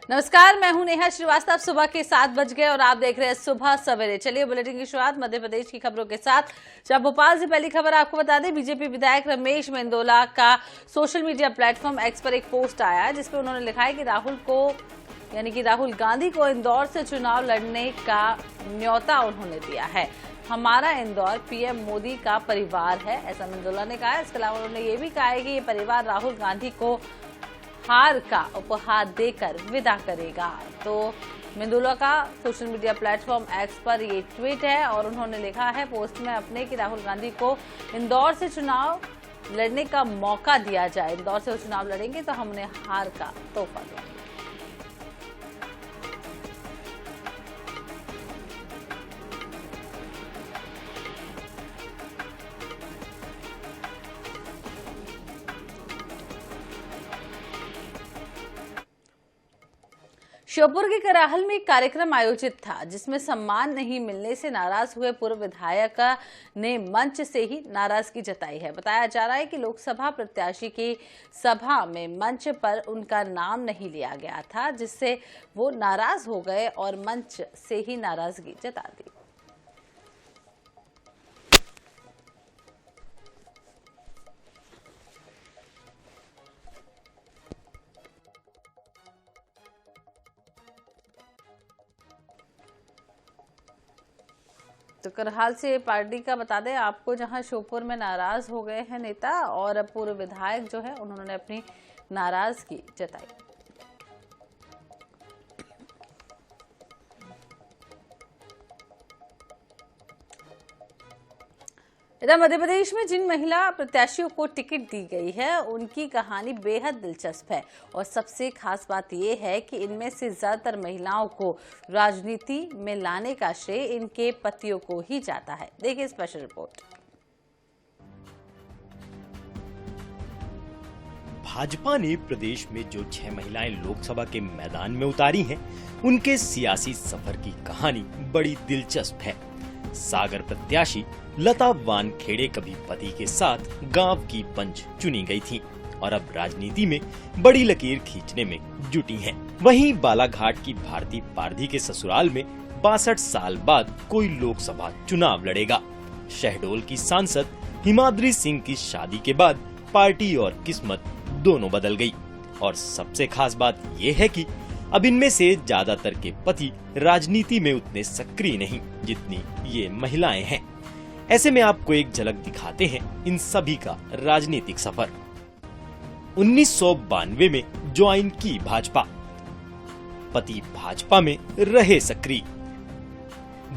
नमस्कार, मैं हूं नेहा श्रीवास्तव। सुबह के 7 बज गए और आप देख रहे हैं सुबह सवेरे। चलिए बुलेटिन की शुरुआत मध्य प्रदेश की खबरों के साथ। जब भोपाल से पहली खबर आपको बता दें, बीजेपी विधायक रमेश मेंदोला का सोशल मीडिया प्लेटफॉर्म एक्स पर एक पोस्ट आया है जिसपे उन्होंने लिखा है कि राहुल गांधी को इंदौर से चुनाव लड़ने का न्योता उन्होंने दिया है। हमारा इंदौर पीएम मोदी का परिवार है, ऐसा मेंदोला ने कहा है। इसके अलावा उन्होंने ये भी कहा है कि ये परिवार राहुल गांधी को हार का उपहार देकर विदा करेगा। तो मेंदोला का सोशल मीडिया प्लेटफॉर्म एक्स पर ये ट्वीट है और उन्होंने लिखा है पोस्ट में अपने कि राहुल गांधी को इंदौर से चुनाव लड़ने का मौका दिया जाए। इंदौर से वो चुनाव लड़ेंगे तो हम उन्हें हार का तोहफा देंगे। श्योपुर के कराहल में एक कार्यक्रम आयोजित था जिसमें सम्मान नहीं मिलने से नाराज हुए पूर्व विधायक ने मंच से ही नाराजगी जताई है। बताया जा रहा है कि लोकसभा प्रत्याशी की सभा में मंच पर उनका नाम नहीं लिया गया था, जिससे वो नाराज हो गए और मंच से ही नाराजगी जता दी। तो करहाल से पार्टी का बता दें आपको, जहां श्योपुर में नाराज हो गए हैं नेता और पूर्व विधायक जो है उन्होंने अपनी नाराजगी जताई। इधर मध्य प्रदेश में जिन महिला प्रत्याशियों को टिकट दी गई है उनकी कहानी बेहद दिलचस्प है और सबसे खास बात यह है कि इनमें से ज्यादातर महिलाओं को राजनीति में लाने का श्रेय इनके पतियों को ही जाता है। देखिए स्पेशल रिपोर्ट। भाजपा ने प्रदेश में जो 6 महिलाएं लोकसभा के मैदान में उतारी हैं, उनके सियासी सफर की कहानी बड़ी दिलचस्प है। सागर प्रत्याशी लता वानखेड़े कभी पति के साथ गांव की पंच चुनी गई थी और अब राजनीति में बड़ी लकीर खींचने में जुटी हैं। वहीं बालाघाट की भारती पारधी के ससुराल में 62 साल बाद कोई लोकसभा चुनाव लड़ेगा। शहडोल की सांसद हिमाद्री सिंह की शादी के बाद पार्टी और किस्मत दोनों बदल गई और सबसे खास बात ये है कि अब इनमें से ज्यादातर के पति राजनीति में उतने सक्रिय नहीं जितनी ये महिलाएं हैं। ऐसे में आपको एक झलक दिखाते हैं इन सभी का राजनीतिक सफर। 1992 में ज्वाइन की भाजपा, पति भाजपा में रहे सक्रिय।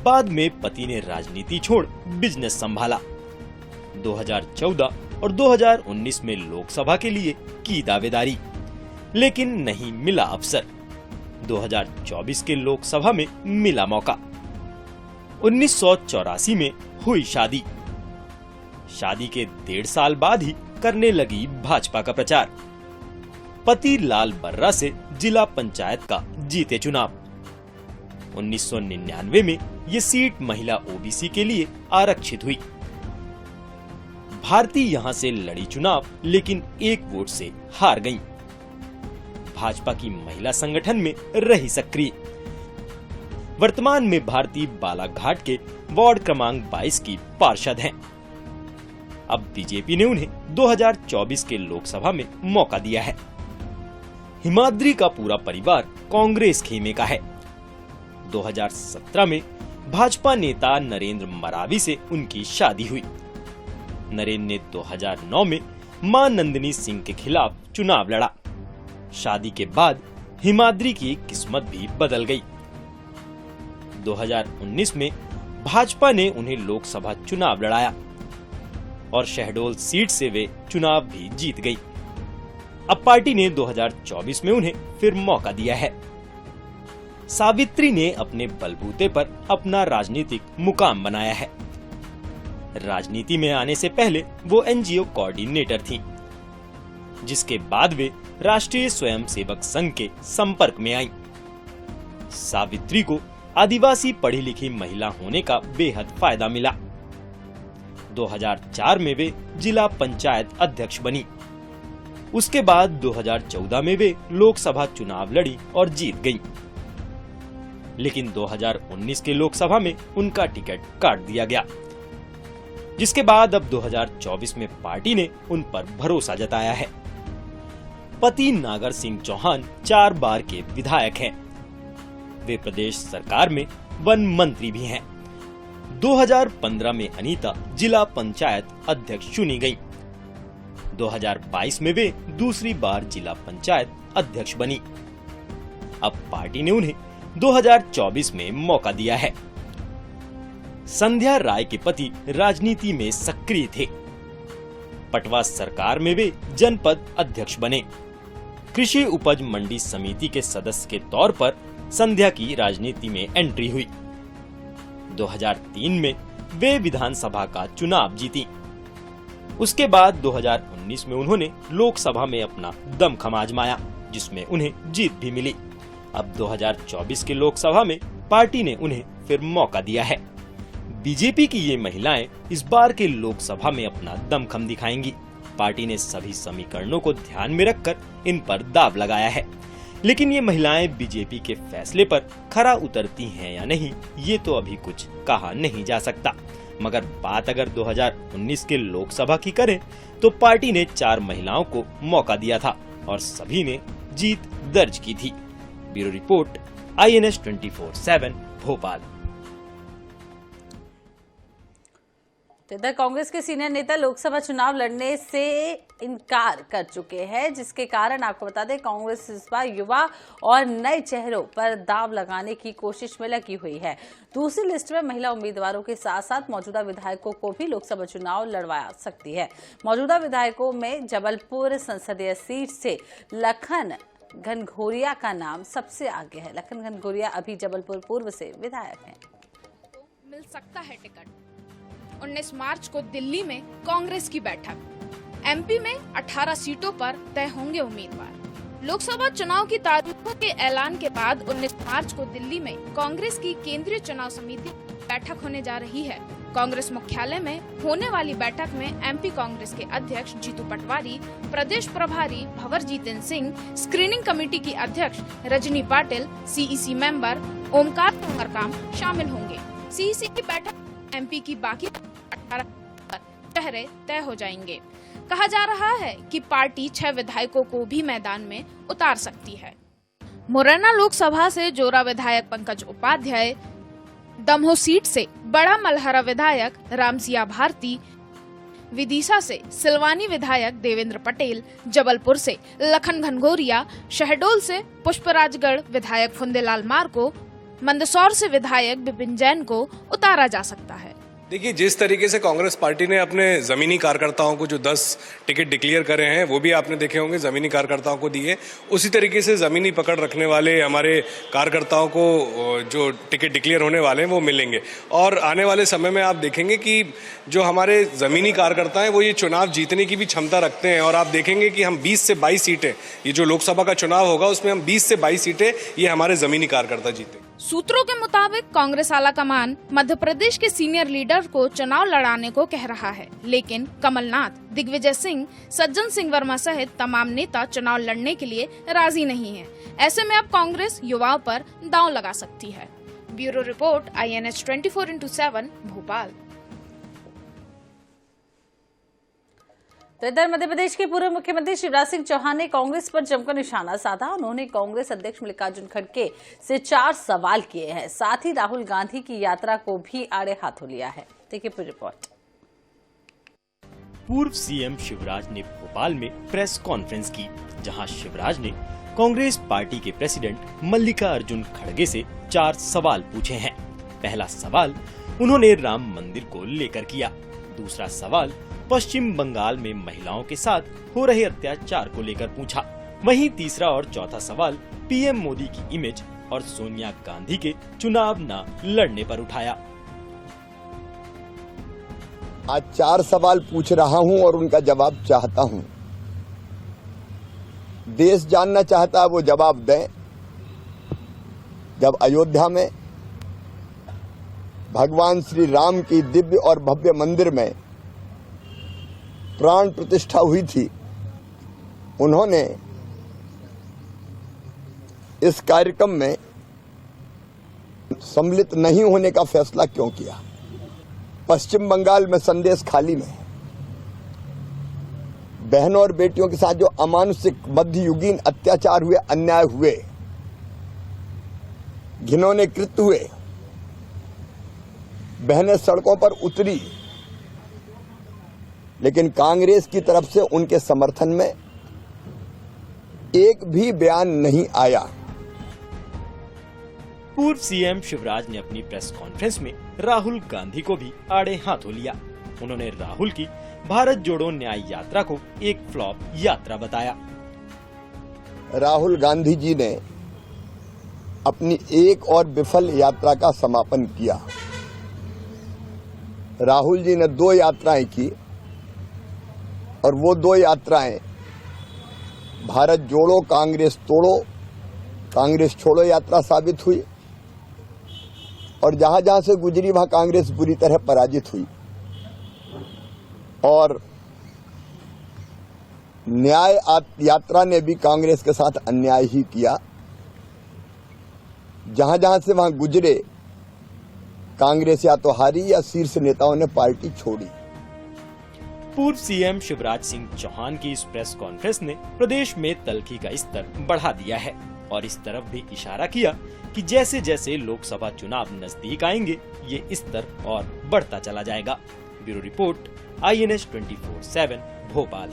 बाद में पति ने राजनीति छोड़ बिजनेस संभाला। 2014 और 2019 में लोकसभा के लिए की दावेदारी, लेकिन नहीं मिला अवसर। 2024 के लोकसभा में मिला मौका। 1984 में हुई शादी। शादी के 1.5 साल बाद ही करने लगी भाजपा का प्रचार। पति लाल बर्रा से जिला पंचायत का जीते चुनाव। 1999 में ये सीट महिला ओबीसी के लिए आरक्षित हुई। भारती यहां से लड़ी चुनाव, लेकिन 1 वोट से हार गईं। भाजपा की महिला संगठन में रही सक्रिय। वर्तमान में भारती बालाघाट के वार्ड क्रमांक 22 की पार्षद हैं। अब बीजेपी ने उन्हें 2024 के लोकसभा में मौका दिया है। हिमाद्री का पूरा परिवार कांग्रेस खेमे का है। 2017 में भाजपा नेता नरेंद्र मरावी से उनकी शादी हुई। नरेंद्र ने 2009 में मां नंदिनी सिंह के खिलाफ चुनाव लड़ा। शादी के बाद हिमाद्री की किस्मत भी बदल गई। 2019 में भाजपा ने उन्हें लोकसभा चुनाव लड़ाया और शहडोल सीट से वे चुनाव भी जीत गई। अब पार्टी ने 2024 में उन्हें फिर मौका दिया है। सावित्री ने अपने बलबूते पर अपना राजनीतिक मुकाम बनाया है। राजनीति में आने से पहले वो एनजीओ कोऑर्डिनेटर थीं, जिसके बाद वे राष्ट्रीय स्वयंसेवक संघ के संपर्क में आईं। सावित्री को आदिवासी पढ़ी लिखी महिला होने का बेहद फायदा मिला। 2004 में वे जिला पंचायत अध्यक्ष बनी। उसके बाद 2014 में वे लोकसभा चुनाव लड़ी और जीत गईं। लेकिन 2019 के लोकसभा में उनका टिकट काट दिया गया, जिसके बाद अब 2024 में पार्टी ने उन पर भरोसा जताया है। पति नागर सिंह चौहान 4 बार के विधायक हैं। वे प्रदेश सरकार में वन मंत्री भी हैं। 2015 में अनीता जिला पंचायत अध्यक्ष चुनी गईं। 2022 में वे दूसरी बार जिला पंचायत अध्यक्ष बनी। अब पार्टी ने उन्हें 2024 में मौका दिया है। संध्या राय के पति राजनीति में सक्रिय थे। पटवा सरकार में वे जनपद अध्यक्ष बने। कृषि उपज मंडी समिति के सदस्य के तौर पर संध्या की राजनीति में एंट्री हुई। 2003 में वे विधानसभा का चुनाव जीती। उसके बाद 2019 में उन्होंने लोकसभा में अपना दमखम आजमाया, जिसमें उन्हें जीत भी मिली। अब 2024 के लोकसभा में पार्टी ने उन्हें फिर मौका दिया है। बीजेपी की ये महिलाएं इस बार के लोकसभा में अपना दमखम दिखाएंगी। पार्टी ने सभी समीकरणों को ध्यान में रखकर इन पर दाव लगाया है। लेकिन ये महिलाएं बीजेपी के फैसले पर खरा उतरती हैं या नहीं, ये तो अभी कुछ कहा नहीं जा सकता। मगर बात अगर 2019 के लोकसभा की करें तो पार्टी ने 4 महिलाओं को मौका दिया था और सभी ने जीत दर्ज की थी। Bureau report, INS 24/7 Bhopal. इधर कांग्रेस के सीनियर नेता लोकसभा चुनाव लड़ने से इनकार कर चुके हैं, जिसके कारण आपको बता दें कांग्रेस इस बार युवा और नए चेहरों पर दाव लगाने की कोशिश में लगी हुई है। दूसरी लिस्ट में महिला उम्मीदवारों के साथ साथ मौजूदा विधायकों को भी लोकसभा चुनाव लड़वा सकती है। मौजूदा विधायकों में जबलपुर संसदीय सीट से लखन घनघोरिया का नाम सबसे आगे है। लखन घनघोरिया अभी जबलपुर पूर्व से विधायक हैं। मिल सकता है टिकट। 19 मार्च को दिल्ली में कांग्रेस की बैठक। एमपी में 18 सीटों पर तय होंगे उम्मीदवार। लोकसभा चुनाव की तारीखों के ऐलान के बाद 19 मार्च को दिल्ली में कांग्रेस की केंद्रीय चुनाव समिति बैठक होने जा रही है। कांग्रेस मुख्यालय में होने वाली बैठक में एमपी कांग्रेस के अध्यक्ष जीतू पटवारी, प्रदेश प्रभारी भंवरजीत सिंह, स्क्रीनिंग कमेटी की अध्यक्ष रजनी पाटिल, सीईसी मेंबर ओमकार मरकाम शामिल होंगे। सीईसी की बैठक एमपी की बाकी 18 चेहरे तय हो जाएंगे। कहा जा रहा है कि पार्टी 6 विधायकों को भी मैदान में उतार सकती है। मुरैना लोकसभा से जोरा विधायक पंकज उपाध्याय, दमोह सीट से बड़ा मलहरा विधायक रामसिया भारती, विदिशा से सिलवानी विधायक देवेंद्र पटेल, जबलपुर से लखन घनघोरिया, शहडोल से पुष्पराजगढ़ विधायक फुंदेलाल मार को, मंदसौर से विधायक विपिन जैन को उतारा जा सकता है। देखिए, जिस तरीके से कांग्रेस पार्टी ने अपने जमीनी कार्यकर्ताओं को जो 10 टिकट डिक्लेयर करे हैं, वो भी आपने देखे होंगे जमीनी कार्यकर्ताओं को दिए। उसी तरीके से जमीनी पकड़ रखने वाले हमारे कार्यकर्ताओं को जो टिकट डिक्लेयर होने वाले हैं वो मिलेंगे। और आने वाले समय में आप देखेंगे कि जो हमारे जमीनी कार्यकर्ता हैं वो ये चुनाव जीतने की भी क्षमता रखते हैं। और आप देखेंगे कि हम 20 से 22 सीटें, ये जो लोकसभा का चुनाव होगा उसमें हम 20 से 22 सीटें ये हमारे जमीनी कार्यकर्ता जीते। सूत्रों के मुताबिक कांग्रेस आला कमान मध्य प्रदेश के सीनियर लीडर को चुनाव लड़ाने को कह रहा है, लेकिन कमलनाथ, दिग्विजय सिंह, सज्जन सिंह वर्मा सहित तमाम नेता चुनाव लड़ने के लिए राजी नहीं हैं। ऐसे में अब कांग्रेस युवाओं पर दांव लगा सकती है। Bureau report, INS 24/7 Bhopal. तो इधर मध्य प्रदेश के पूर्व मुख्यमंत्री शिवराज सिंह चौहान ने कांग्रेस पर जमकर निशाना साधा। उन्होंने कांग्रेस अध्यक्ष मल्लिकार्जुन खड़गे से 4 सवाल किए हैं। साथ ही राहुल गांधी की यात्रा को भी आड़े हाथों लिया है। देखिए पूरी रिपोर्ट। पूर्व सीएम शिवराज ने भोपाल में प्रेस कॉन्फ्रेंस की, जहां शिवराज ने कांग्रेस पार्टी के प्रेसिडेंट मल्लिकार्जुन खड़गे से 4 सवाल पूछे हैं। पहला सवाल उन्होंने राम मंदिर को लेकर किया। दूसरा सवाल पश्चिम बंगाल में महिलाओं के साथ हो रहे अत्याचार को लेकर पूछा। वहीं तीसरा और चौथा सवाल पीएम मोदी की इमेज और सोनिया गांधी के चुनाव न लड़ने पर उठाया। आज 4 सवाल पूछ रहा हूं और उनका जवाब चाहता हूं। देश जानना चाहता है, वो जवाब दें। जब अयोध्या में भगवान श्री राम की दिव्य और भव्य मंदिर में प्राण प्रतिष्ठा हुई थी, उन्होंने इस कार्यक्रम में सम्मिलित नहीं होने का फैसला क्यों किया? पश्चिम बंगाल में संदेश खाली में बहनों और बेटियों के साथ जो अमानुषिक मध्ययुगीन अत्याचार हुए, अन्याय हुए, घिनौने कृत्य हुए, बहनें सड़कों पर उतरी, लेकिन कांग्रेस की तरफ से उनके समर्थन में एक भी बयान नहीं आया। पूर्व सीएम शिवराज ने अपनी प्रेस कॉन्फ्रेंस में राहुल गांधी को भी आड़े हाथों लिया। उन्होंने राहुल की भारत जोड़ो न्याय यात्रा को एक फ्लॉप यात्रा बताया। राहुल गांधी जी ने अपनी एक और विफल यात्रा का समापन किया। राहुल जी ने 2 यात्राएं की और वो 2 यात्राएं भारत जोड़ो कांग्रेस तोड़ो, कांग्रेस छोड़ो यात्रा साबित हुई और जहां जहां से गुजरी वहां कांग्रेस बुरी तरह पराजित हुई। और न्याय यात्रा ने भी कांग्रेस के साथ अन्याय ही किया। जहां जहां से वहां गुजरे, कांग्रेस या तो हारी या शीर्ष नेताओं ने पार्टी छोड़ी। पूर्व सीएम शिवराज सिंह चौहान की इस प्रेस कॉन्फ्रेंस ने प्रदेश में तल्खी का स्तर बढ़ा दिया है और इस तरफ भी इशारा किया कि जैसे जैसे लोकसभा चुनाव नजदीक आएंगे, ये स्तर और बढ़ता चला जाएगा। Bureau report, INS 24/7 Bhopal.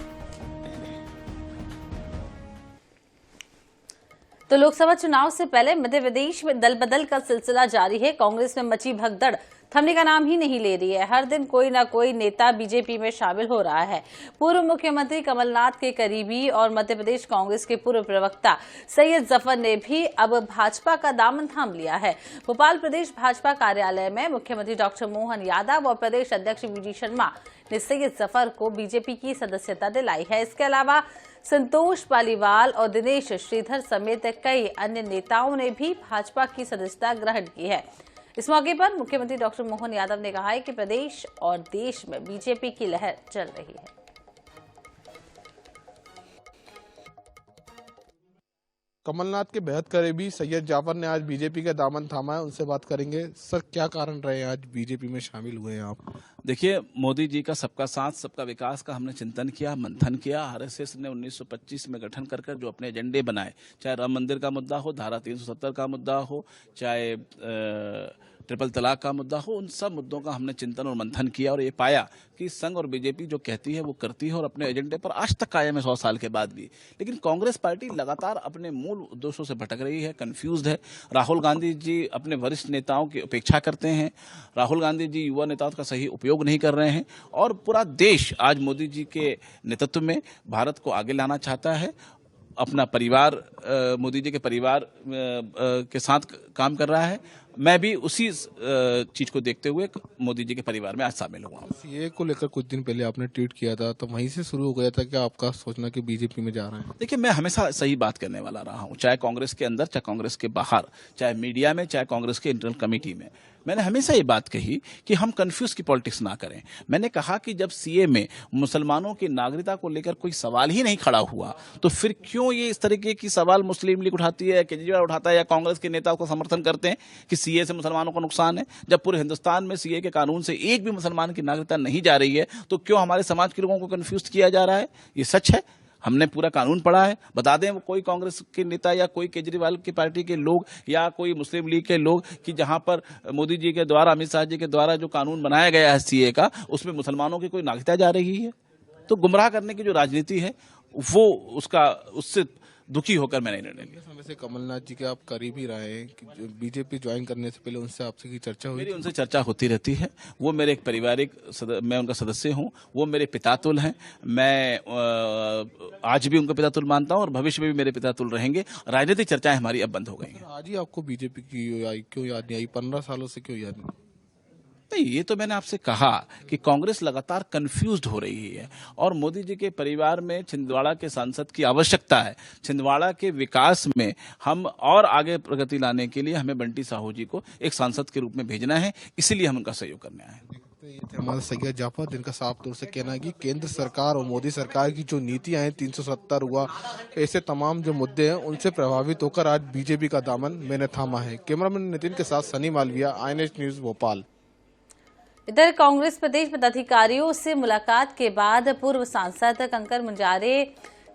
तो लोकसभा चुनाव से पहले मध्य प्रदेश में दल बदल का सिलसिला जारी है। कांग्रेस में मची भगदड़ थमने का नाम ही नहीं ले रही है। हर दिन कोई ना कोई नेता बीजेपी में शामिल हो रहा है। पूर्व मुख्यमंत्री कमलनाथ के करीबी और मध्य प्रदेश कांग्रेस के पूर्व प्रवक्ता सैयद जफर ने भी अब भाजपा का दामन थाम लिया है। भोपाल प्रदेश भाजपा कार्यालय में मुख्यमंत्री डॉक्टर मोहन यादव और प्रदेश अध्यक्ष वी.डी. शर्मा ने सैयद जफर को बीजेपी की सदस्यता दिलाई है। इसके अलावा संतोष पालीवाल और दिनेश श्रीधर समेत कई अन्य नेताओं ने भी भाजपा की सदस्यता ग्रहण की है। इस मौके पर मुख्यमंत्री डॉक्टर मोहन यादव ने कहा है कि प्रदेश और देश में बीजेपी की लहर चल रही है। कमलनाथ के बेहद करीबी सैयद जाफर ने आज बीजेपी का दामन थामा है। उनसे बात करेंगे। सर, क्या कारण रहे आज बीजेपी में शामिल हुए हैं आप? देखिए, मोदी जी का सबका साथ सबका विकास का हमने चिंतन किया, मंथन किया। आरएसएस ने 1925 में गठन कर जो अपने एजेंडे बनाए, चाहे राम मंदिर का मुद्दा हो, धारा 370 का मुद्दा हो, चाहे ट्रिपल तलाक का मुद्दा हो, उन सब मुद्दों का हमने चिंतन और मंथन किया और ये पाया कि संघ और बीजेपी जो कहती है वो करती है और अपने एजेंडे पर आज तक कायम है 100 साल के बाद भी। लेकिन कांग्रेस पार्टी लगातार अपने मूल उद्देश्यों से भटक रही है, कंफ्यूज्ड है। राहुल गांधी जी अपने वरिष्ठ नेताओं की उपेक्षा करते हैं। राहुल गांधी जी युवा नेताओं का सही उपयोग नहीं कर रहे हैं और पूरा देश आज मोदी जी के नेतृत्व में भारत को आगे लाना चाहता है। अपना परिवार, मोदी जी के परिवार के साथ काम कर रहा है। मैं भी उसी चीज को देखते हुए मोदी जी के परिवार में आज शामिल हुआ हूँ। सीए को लेकर कुछ दिन पहले आपने ट्वीट किया था, तो वहीं से शुरू हो गया था क्या आपका सोचना कि बीजेपी में जा रहे हैं? देखिए, मैं हमेशा सही बात करने वाला रहा हूँ, चाहे कांग्रेस के अंदर, चाहे कांग्रेस के बाहर, चाहे मीडिया में, चाहे कांग्रेस के इंटरनल कमेटी में। मैंने हमेशा ये बात कही कि हम कंफ्यूज की पॉलिटिक्स ना करें। मैंने कहा कि जब सीए में मुसलमानों की नागरिकता को लेकर कोई सवाल ही नहीं खड़ा हुआ, तो फिर क्यों ये इस तरीके की सवाल मुस्लिम लीग उठाती है, केजरीवाल उठाता है या कांग्रेस के नेताओं को समर्थन करते हैं कि सीए से मुसलमानों को नुकसान है? जब पूरे हिंदुस्तान में सीए के कानून से एक भी मुसलमान की नागरिकता नहीं जा रही है, तो क्यों हमारे समाज के लोगों को कंफ्यूज किया जा रहा है? ये सच है। हमने पूरा कानून पढ़ा है। बता दें, वो कोई कांग्रेस के नेता या कोई केजरीवाल की पार्टी के लोग या कोई मुस्लिम लीग के लोग कि जहां पर मोदी जी के द्वारा, अमित शाह जी के द्वारा जो कानून बनाया गया है सीए का, उसमें मुसलमानों की कोई नागरिकता जा रही है? तो गुमराह करने की जो राजनीति है वो उससे दुखी होकर मैंने निर्णय लिया। समय से कमलनाथ जी के आप करीब ही रहे हैं कि बीजेपी ज्वाइन करने से पहले उनसे आपसे की चर्चा हुई? मेरी उनसे चर्चा होती रहती है। वो मेरे एक पारिवारिक मैं उनका सदस्य हूँ। वो मेरे पितातुल हैं। मैं आज भी उनको पितातुल मानता हूँ और भविष्य में भी मेरे पितातुल रहेंगे। राजनीतिक चर्चाएं हमारी अब बंद हो गई हैं। आज ही आपको बीजेपी की क्यों याद नहीं आई? 15 सालों से क्यों याद नहीं? नहीं, ये तो मैंने आपसे कहा कि कांग्रेस लगातार कंफ्यूज्ड हो रही है और मोदी जी के परिवार में छिंदवाड़ा के सांसद की आवश्यकता है। छिंदवाड़ा के विकास में हम और आगे प्रगति लाने के लिए हमें बंटी साहू जी को एक सांसद के रूप में भेजना है, इसीलिए हम उनका सहयोग करने आए हैं। तो ये थे हमारे सैयद जाफर, जिनका साफ तौर से कहना है कि केंद्र सरकार और मोदी सरकार की जो नीतियां हैं, 370 हुआ, ऐसे तमाम जो मुद्दे हैं उनसे प्रभावित होकर आज बीजेपी का दामन मैंने थामा है। कैमरामैन नितिन के साथ सनी मालविया, INH न्यूज भोपाल। इधर कांग्रेस प्रदेश पदाधिकारियों से मुलाकात के बाद पूर्व सांसद कंकर मुंजारे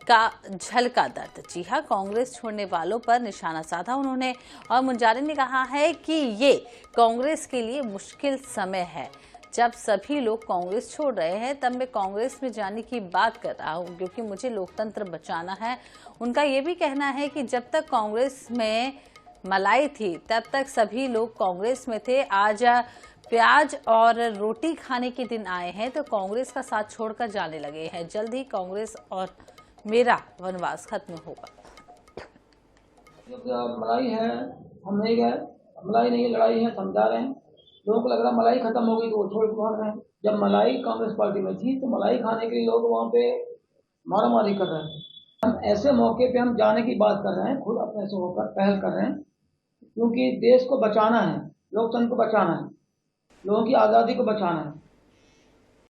का झलका दर्द। जी हां, कांग्रेस छोड़ने वालों पर निशाना साधा उन्होंने, और मुंजारे ने कहा है कि ये कांग्रेस के लिए मुश्किल समय है। जब सभी लोग कांग्रेस छोड़ रहे हैं तब मैं कांग्रेस में जाने की बात कर रहा हूं, क्योंकि मुझे लोकतंत्र बचाना है। उनका ये भी कहना है कि जब तक कांग्रेस में मलाई थी तब तक सभी लोग कांग्रेस में थे। आज प्याज और रोटी खाने के दिन आए हैं तो कांग्रेस का साथ छोड़कर जाने लगे हैं। जल्द ही कांग्रेस और मेरा वनवास खत्म होगा। मलाई है, हम नहीं गए, मलाई नहीं, लड़ाई है, समझा रहे हैं। लोगों को लग रहा मलाई खत्म हो गई तो वो छोड़ भाग रहे हैं। जब मलाई कांग्रेस पार्टी में थी तो मलाई खाने के लिए लोग वहाँ पे मारामारी कर रहे हैं। हम ऐसे मौके पे हम जाने की बात कर रहे हैं, खुद अपने से होकर पहल कर रहे हैं, क्योंकि देश को बचाना है, लोकतंत्र को बचाना है, लोगों की आज़ादी को बचाना है।